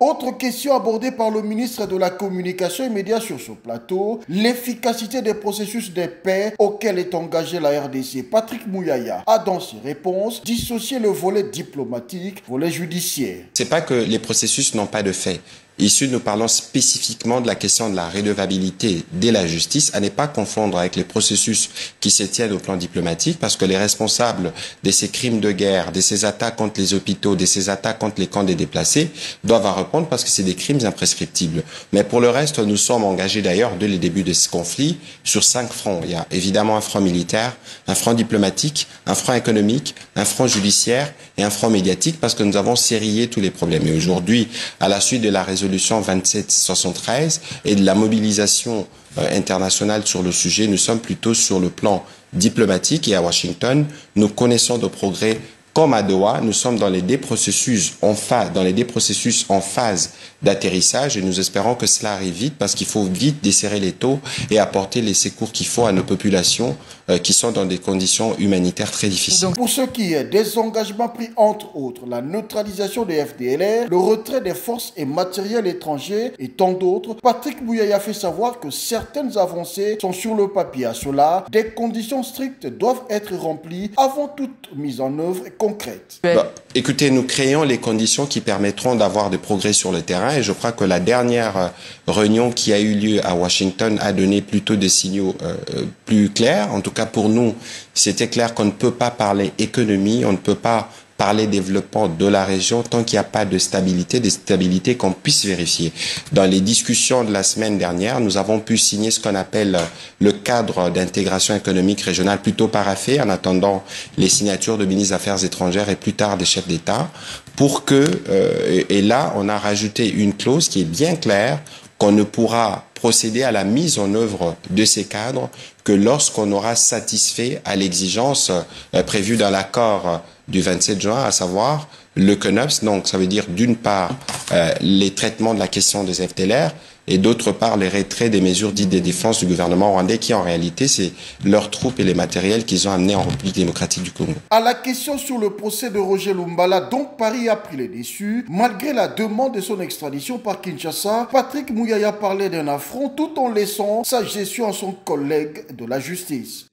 Autre question abordée par le ministre de la Communication et Médias sur ce plateau, l'efficacité des processus de paix auxquels est engagée la RDC. Patrick Mouyaya a dans ses réponses dissocié le volet diplomatique, volet judiciaire. C'est pas que les processus n'ont pas de fait. Ici, nous parlons spécifiquement de la question de la redevabilité de la justice, à ne pas confondre avec les processus qui se tiennent au plan diplomatique, parce que les responsables de ces crimes de guerre, de ces attaques contre les hôpitaux, de ces attaques contre les camps des déplacés, doivent en répondre parce que c'est des crimes imprescriptibles. Mais pour le reste, nous sommes engagés d'ailleurs dès le début de ce conflit sur 5 fronts. Il y a évidemment un front militaire, un front diplomatique, un front économique, un front judiciaire et un front médiatique, parce que nous avons sérié tous les problèmes. Et aujourd'hui, à la suite de la résolution 2773 et de la mobilisation internationale sur le sujet, nous sommes plutôt sur le plan diplomatique, et à Washington, nous connaissons de progrès. Comme à Doha, nous sommes dans les deux processus en phase d'atterrissage, et nous espérons que cela arrive vite, parce qu'il faut vite desserrer les taux et apporter les secours qu'il faut à nos populations qui sont dans des conditions humanitaires très difficiles. Donc, pour ce qui est des engagements pris, entre autres, la neutralisation des FDLR, le retrait des forces et matériels étrangers et tant d'autres, Patrick Mouyaya fait savoir que certaines avancées sont sur le papier. À cela, des conditions strictes doivent être remplies avant toute mise en œuvre concrète. Écoutez, nous créons les conditions qui permettront d'avoir des progrès sur le terrain, et je crois que la dernière réunion qui a eu lieu à Washington a donné plutôt des signaux plus clairs. En tout cas, pour nous, c'était clair qu'on ne peut pas parler économie, on ne peut pas parler développement de la région tant qu'il n'y a pas de stabilité qu'on puisse vérifier. Dans les discussions de la semaine dernière, nous avons pu signer ce qu'on appelle le cadre d'intégration économique régionale, plutôt paraphé, en attendant les signatures de ministres des Affaires étrangères et plus tard des chefs d'État, pour que, et là, on a rajouté une clause qui est bien claire, qu'on ne pourra procéder à la mise en œuvre de ces cadres que lorsqu'on aura satisfait à l'exigence prévue dans l'accord du 27 juin, à savoir le CNOPS. Donc, ça veut dire d'une part les traitements de la question des FDLR, et d'autre part les retraits des mesures dites de défense du gouvernement rwandais, qui en réalité c'est leurs troupes et les matériels qu'ils ont amenés en République démocratique du Congo. À la question sur le procès de Roger Lumbala, dont Paris a pris les déçus, malgré la demande de son extradition par Kinshasa, Patrick Mouyaya parlait d'un affront tout en laissant sa gestion à son collègue de la justice.